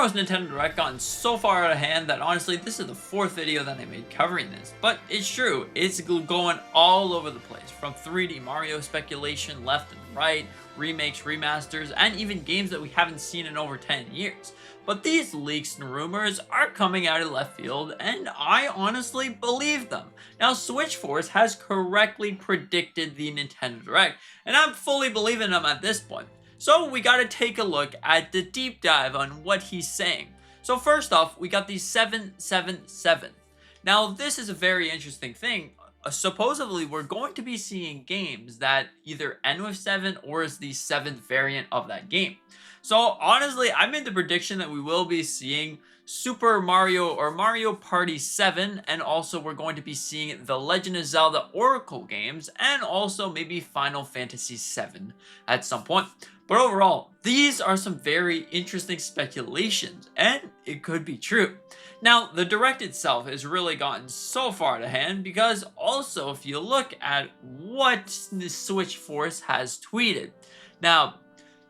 Tomorrow's Nintendo Direct gotten so far out of hand that honestly this is the 4th video that I made covering this. But it's true, it's going all over the place, from 3D Mario speculation left and right, remakes, remasters, and even games that we haven't seen in over 10 years. But these leaks and rumors are coming out of left field, and I honestly believe them. Now, Switch Force has correctly predicted the Nintendo Direct, and I'm fully believing them at this point. So we gotta take a look at the deep dive on what he's saying. So first off, we got the 777. Now, this is a very interesting thing. Supposedly, we're going to be seeing games that either end with 7 or is the 7th variant of that game. So honestly, I made the prediction that we will be seeing Super Mario or Mario Party 7, and also we're going to be seeing the Legend of Zelda Oracle games, and also maybe Final Fantasy 7 at some point. But overall, these are some very interesting speculations, and it could be true. Now, the Direct itself has really gotten so far to hand because also if you look at what the Switch Force has tweeted. Now,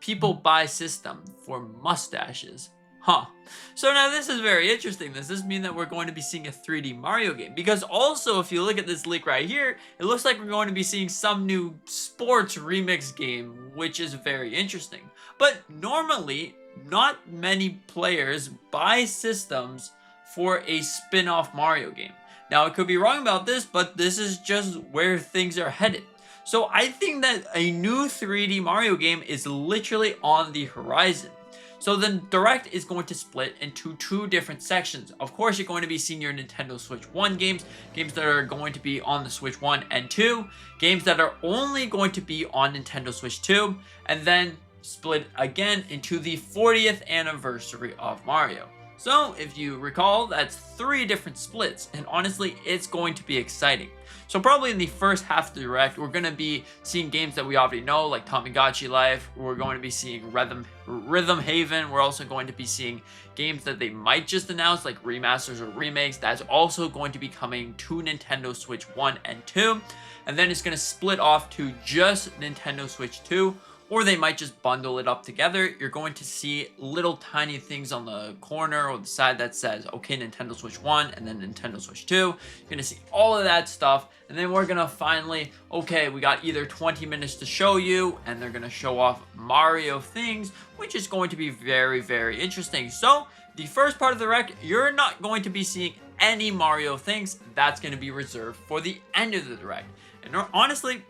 people buy system for mustaches. Huh. So now this is very interesting. Does this mean that we're going to be seeing a 3D Mario game? Because also, if you look at this leak right here, it looks like we're going to be seeing some new sports remix game, which is very interesting. But normally, not many players buy systems for a spin-off Mario game. Now, I could be wrong about this, but this is just where things are headed. So I think that a new 3D Mario game is literally on the horizon. So the Direct is going to split into 2 different sections. Of course, you're going to be seeing your Nintendo Switch 1 games, games that are going to be on the Switch 1 and 2, games that are only going to be on Nintendo Switch 2, and then split again into the 40th anniversary of Mario. So if you recall, that's 3 different splits, and honestly, it's going to be exciting. So probably in the first half of the Direct, we're going to be seeing games that we already know, like Tamagotchi Life. We're going to be seeing Rhythm Haven. We're also going to be seeing games that they might just announce, like remasters or remakes. That's also going to be coming to Nintendo Switch 1 and 2. And then it's going to split off to just Nintendo Switch 2. Or they might just bundle it up together. You're going to see little tiny things on the corner or the side that says, okay, Nintendo Switch 1 and then Nintendo Switch 2. You're going to see all of that stuff. And then we're going to finally, okay, we got either 20 minutes to show you, and they're going to show off Mario things, which is going to be very, very interesting. So the first part of the Direct, you're not going to be seeing any Mario things. That's going to be reserved for the end of the Direct. And honestly,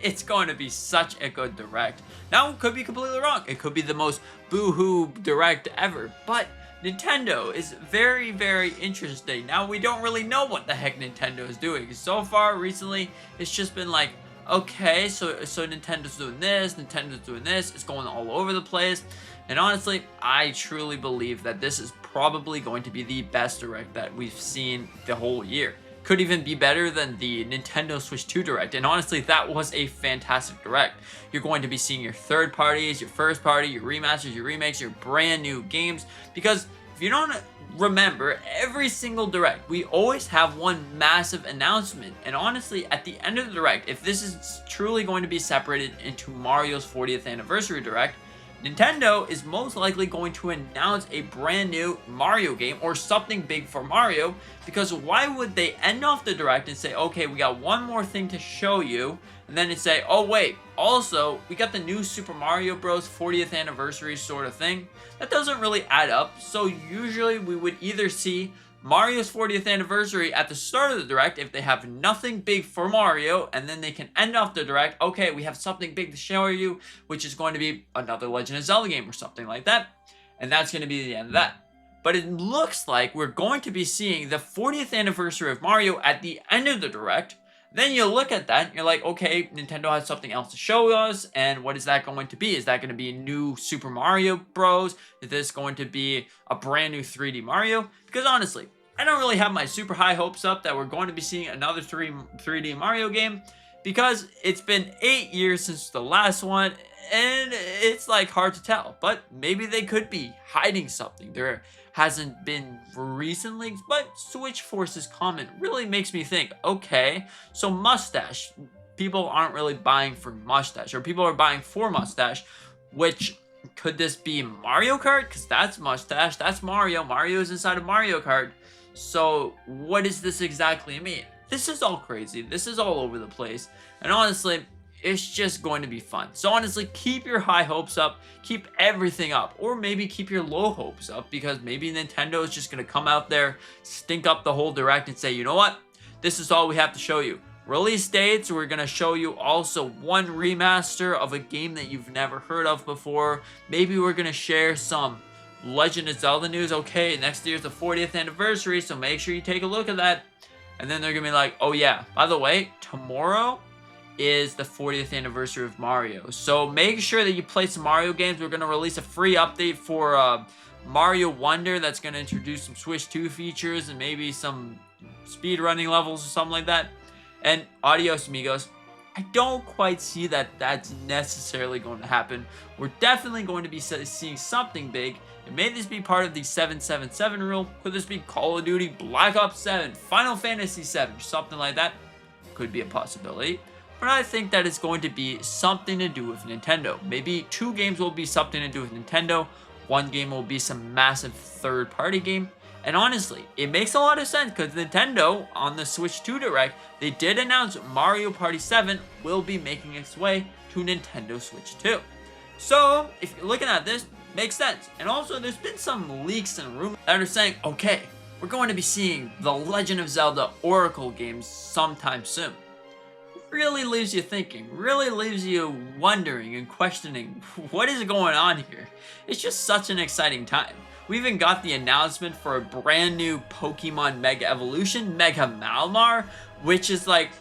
it's going to be such a good Direct. Now, it could be completely wrong. It could be the most boo-hoo Direct ever. But Nintendo is very, very interesting. Now, we don't really know what the heck Nintendo is doing. So far, recently, it's just been like, okay, so Nintendo's doing this, it's going all over the place. And honestly, I truly believe that this is probably going to be the best Direct that we've seen the whole year. Could even be better than the Nintendo Switch 2 Direct, and honestly, that was a fantastic Direct. You're going to be seeing your third parties, your first party, your remasters, your remakes, your brand new games, because if you don't remember, every single Direct, we always have one massive announcement, and honestly, at the end of the Direct, if this is truly going to be separated into Mario's 40th Anniversary Direct, Nintendo is most likely going to announce a brand new Mario game or something big for Mario, because why would they end off the Direct and say, okay, we got one more thing to show you, and then it's say, oh wait, also, we got the new Super Mario Bros. 40th Anniversary sort of thing. That doesn't really add up, so usually we would either see Mario's 40th anniversary at the start of the Direct if they have nothing big for Mario, and then they can end off the Direct, okay, we have something big to show you, which is going to be another Legend of Zelda game or something like that, and that's going to be the end of that. But it looks like we're going to be seeing the 40th anniversary of Mario at the end of the Direct. Then you look at that and you're like, okay, Nintendo has something else to show us, and what is that going to be? Is that going to be a new Super Mario Bros? Is this going to be a brand new 3D Mario? Because honestly, I don't really have my super high hopes up that we're going to be seeing another 3D Mario game, because it's been 8 years since the last one, and it's like hard to tell. But maybe they could be hiding something. There hasn't been recently, but Switch Force's comment really makes me think, okay, so mustache, people aren't really buying for mustache, or people are buying for mustache, which Could this be Mario Kart? Because that's Mustache. That's Mario. Mario's inside of Mario Kart. So what does this exactly mean? This is all crazy. This is all over the place. And honestly, it's just going to be fun. So honestly, keep your high hopes up. Keep everything up. Or maybe keep your low hopes up. Because maybe Nintendo is just going to come out there, stink up the whole direct and say, you know what? This is all we have to show you. Release dates, we're going to show you also one remaster of a game that you've never heard of before. Maybe we're going to share some Legend of Zelda news. Okay, next year's the 40th anniversary, so make sure you take a look at that. And then they're going to be like, oh yeah, by the way, tomorrow is the 40th anniversary of Mario. So make sure that you play some Mario games. We're going to release a free update for Mario Wonder that's going to introduce some Switch 2 features and maybe some speedrunning levels or something like that. And adios, amigos. I don't quite see that that's necessarily going to happen. We're definitely going to be seeing something big. And may this be part of the 777 rule? Could this be Call of Duty, Black Ops 7, Final Fantasy 7, something like that? Could be a possibility. But I think that it's going to be something to do with Nintendo. Maybe 2 games will be something to do with Nintendo. 1 game will be some massive third-party game. And honestly, it makes a lot of sense because Nintendo, on the Switch 2 Direct, they did announce Mario Party 7 will be making its way to Nintendo Switch 2. So, if you're looking at this, makes sense. And also, there's been some leaks and rumors that are saying, okay, we're going to be seeing the Legend of Zelda Oracle games sometime soon. Really leaves you thinking, really leaves you wondering and questioning, what is going on here? It's just such an exciting time. We even got the announcement for a brand new Pokemon Mega Evolution, Mega Malamar, which is like,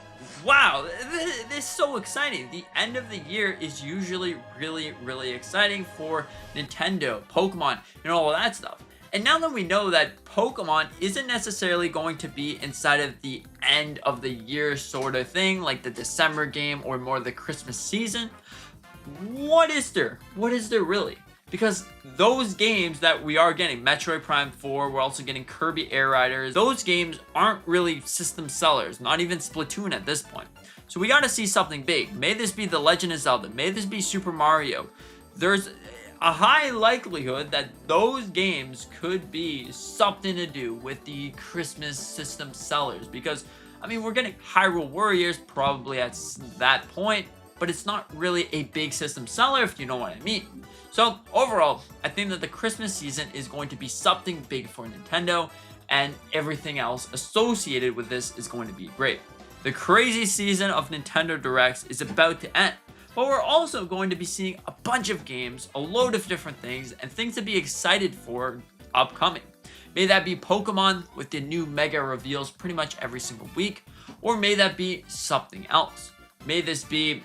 wow, this is so exciting. The end of the year is usually really exciting for Nintendo, Pokemon, and all of that stuff. And now that we know that Pokemon isn't necessarily going to be inside of the end of the year sort of thing, like the December game or more the Christmas season, what is there? What is there really? Because those games that we are getting, Metroid Prime 4, we're also getting Kirby Air Riders, those games aren't really system sellers, not even Splatoon at this point. So we gotta see something big. May this be The Legend of Zelda, may this be Super Mario. There's a high likelihood that those games could be something to do with the Christmas system sellers. Because, I mean, we're getting Hyrule Warriors probably at that point, but it's not really a big system seller, if you know what I mean. So overall, I think that the Christmas season is going to be something big for Nintendo, and everything else associated with this is going to be great. The crazy season of Nintendo Directs is about to end, but we're also going to be seeing a bunch of games, a load of different things, and things to be excited for upcoming. May that be Pokemon with the new mega reveals pretty much every single week, or may that be something else. May this be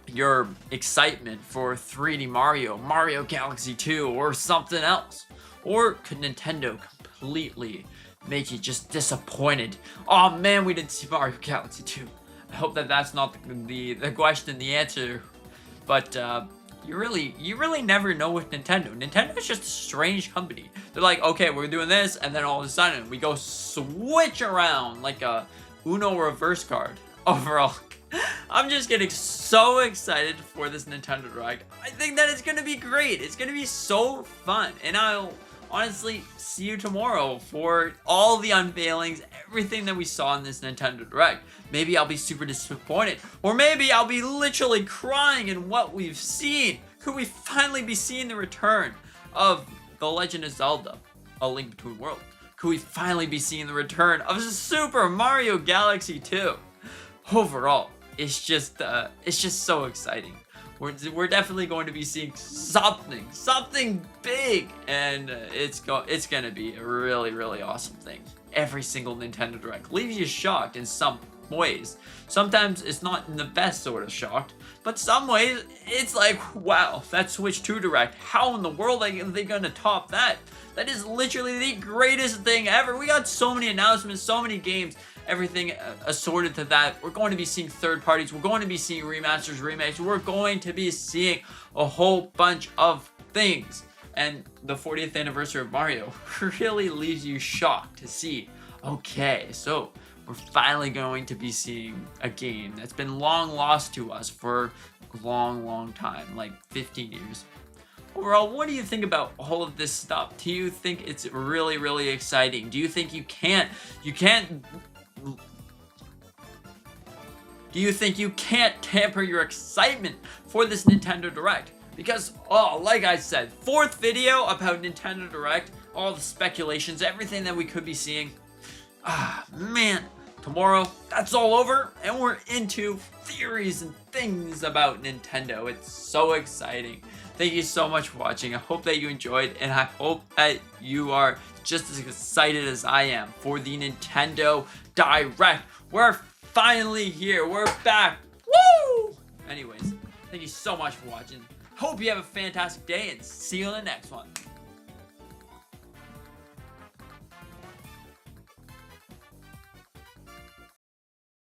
your excitement for 3D Mario, Mario Galaxy 2, or something else? Or could Nintendo completely make you just disappointed? Oh man, we didn't see Mario Galaxy 2. I hope that that's not the question, the answer. But you really never know with Nintendo. Nintendo is just a strange company. They're like, okay, we're doing this, and then all of a sudden we go switch around like a Uno reverse card. Overall, I'm just getting so excited for this Nintendo Direct. I think that it's going to be great. It's going to be so fun. And I'll honestly see you tomorrow for all the unveilings, everything that we saw in this Nintendo Direct. Maybe I'll be super disappointed. Or maybe I'll be literally crying in what we've seen. Could we finally be seeing the return of The Legend of Zelda, A Link Between Worlds? Could we finally be seeing the return of Super Mario Galaxy 2? Overall, it's just so exciting. We're definitely going to be seeing something big, and it's gonna be a really awesome thing. Every single Nintendo Direct leaves you shocked in some ways. Sometimes it's not in the best sort of shocked, but some ways it's like, wow, that Switch 2 Direct, how in the world are they gonna top that? That is literally the greatest thing ever. We got so many announcements, so many games, everything assorted to that. We're going to be seeing third parties. We're going to be seeing remasters, remakes. We're going to be seeing a whole bunch of things. And the 40th anniversary of Mario really leaves you shocked to see, okay, so we're finally going to be seeing a game that's been long lost to us for a long time, like 15 years. overall, what do you think about all of this stuff? Do you think it's really, really exciting? Do you think do you think you can't tamper your excitement for this Nintendo Direct? Because, oh, like I said, 4th video about Nintendo Direct, all the speculations, everything that we could be seeing. Ah, man, tomorrow, that's all over, and we're into theories and things about Nintendo. It's so exciting. Thank you so much for watching. I hope that you enjoyed, and I hope that you are just as excited as I am for the Nintendo Direct. We're finally here. We're back. Woo! Anyways, thank you so much for watching. Hope you have a fantastic day, and see you in the next one.